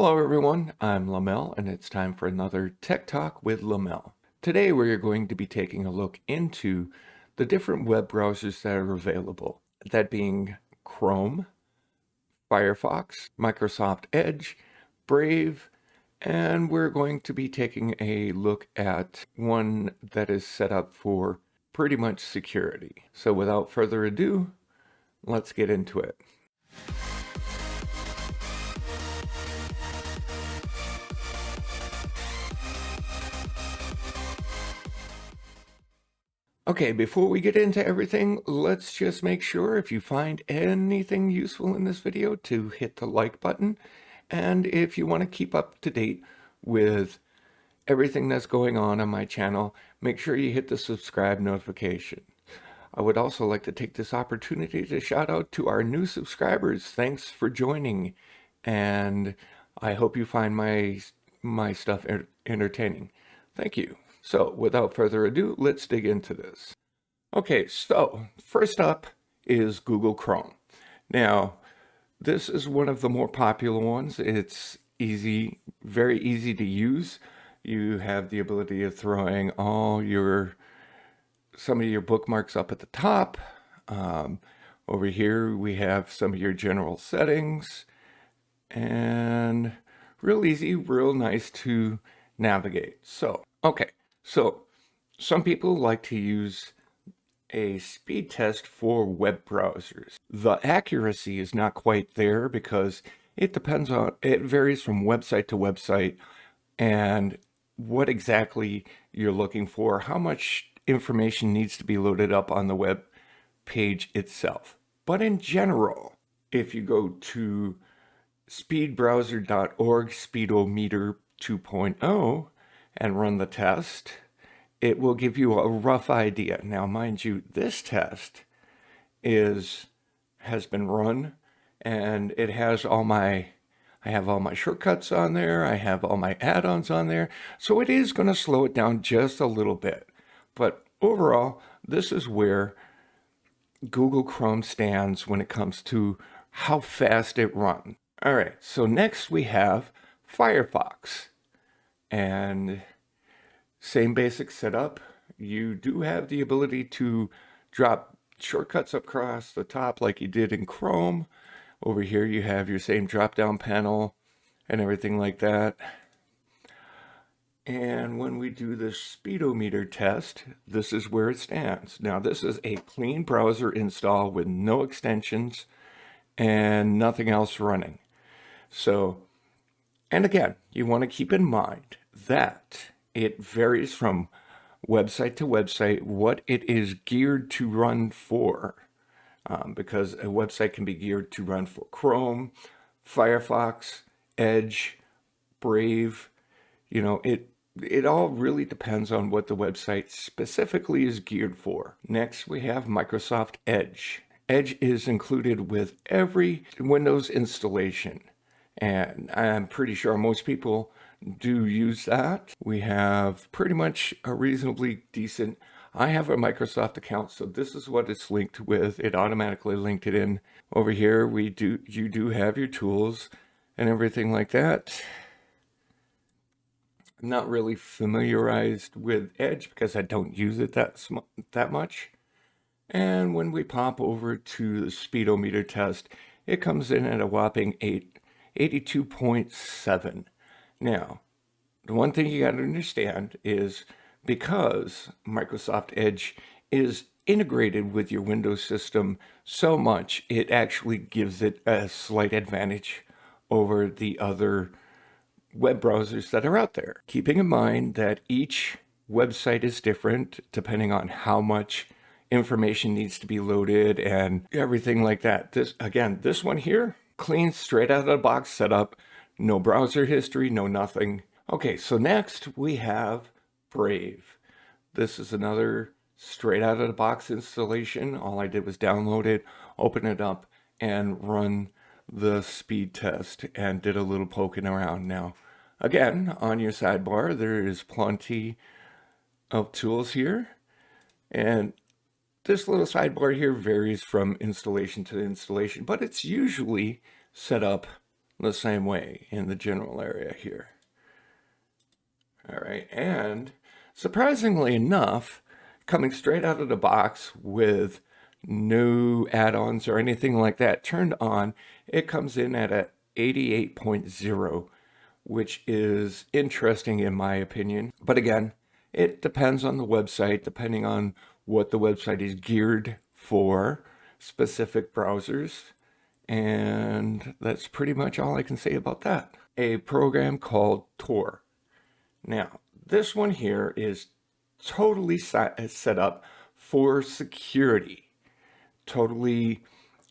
Hello everyone, I'm Lamel and it's time for another Tech Talk with Lamel. Today we are going to be taking a look into the different web browsers that are available, that being Chrome, Firefox, Microsoft Edge, Brave, and we're going to be taking a look at one that is set up for pretty much security. So without further ado, let's get into it. Okay, before we get into everything, let's just make sure if you find anything useful in this video to hit the like button. And if you want to keep up to date with everything that's going on my channel, make sure you hit the subscribe notification. I would also like to take this opportunity to shout out to our new subscribers. Thanks for joining, and I hope you find my stuff entertaining. Thank you. So without further ado, let's dig into this. Okay, so first up is Google Chrome. Now, this is one of the more popular ones. It's easy, very easy to use. You have the ability of throwing some of your bookmarks up at the top. Over here, we have some of your general settings, and real easy, real nice to navigate. So, okay. So some people like to use a speed test for web browsers. The accuracy is not quite there because it varies from website to website and what exactly you're looking for, how much information needs to be loaded up on the web page itself. But in general, if you go to speedbrowser.org speedometer 2.0 and run the test, it will give you a rough idea. Now, mind you, this test has been run, and it has I have all my shortcuts on there, I have all my add-ons on there, so it is going to slow it down just a little bit. But overall, this is where Google Chrome stands when it comes to how fast it runs. All right, so next we have Firefox. And same basic setup. You do have the ability to drop shortcuts across the top like you did in Chrome. Over here you have your same drop-down panel and everything like that. And when we do the speedometer test, this is where it stands. Now, this is a clean browser install with no extensions and nothing else running. So, and again, you want to keep in mind that it varies from website to website what it is geared to run for, because a website can be geared to run for Chrome, Firefox, Edge, Brave. You know, it all really depends on what the website specifically is geared for. Next, we have Microsoft Edge. Edge is included with every Windows installation, and I'm pretty sure most people do use that. We have pretty much a reasonably decent, I have a Microsoft account, so this is what it's linked with. It automatically linked it in. Over here, you do have your tools and everything like that. I'm not really familiarized with Edge because I don't use it that much. And when we pop over to the speedometer test, it comes in at a whopping 82.7. Now, the one thing you got to understand is because Microsoft Edge is integrated with your Windows system so much, it actually gives it a slight advantage over the other web browsers that are out there. Keeping in mind that each website is different depending on how much information needs to be loaded and everything like that. This one here, clean, straight out of the box setup, no browser history, no nothing. Okay, so next we have Brave. This is another straight out of the box installation. All I did was download it, open it up, and run the speed test and did a little poking around. Now, again, on your sidebar, there is plenty of tools here. And this little sidebar here varies from installation to installation, but it's usually set up the same way in the general area here. All right, and surprisingly enough, coming straight out of the box with no add-ons or anything like that turned on, it comes in at a 88.0, which is interesting in my opinion. But again, it depends on the website, depending on what the website is geared for, specific browsers. And that's pretty much all I can say about that. A program called Tor. Now, this one here is totally set up for security. Totally,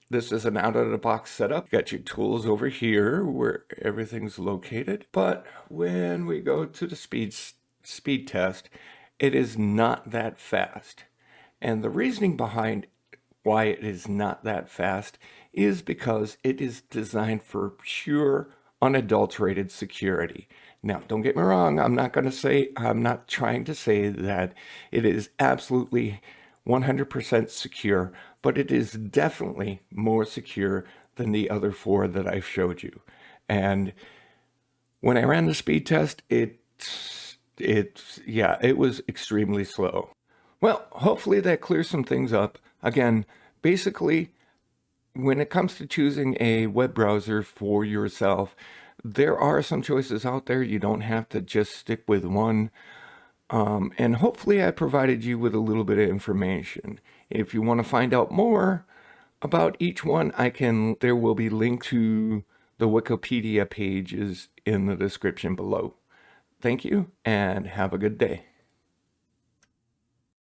this is an out-of-the-box setup. You got your tools over here where everything's located. But when we go to the speed test, it is not that fast. And the reasoning behind why it is not that fast is because it is designed for pure, unadulterated security. Now, don't get me wrong, I'm not trying to say that it is absolutely 100% secure, but it is definitely more secure than the other four that I've showed you. And when I ran the speed test, it was extremely slow. Well, hopefully that clears some things up. Again, basically, when it comes to choosing a web browser for yourself, there are some choices out there. You don't have to just stick with one. And hopefully I provided you with a little bit of information. If you want to find out more about each one, there will be links to the Wikipedia pages in the description below. Thank you and have a good day.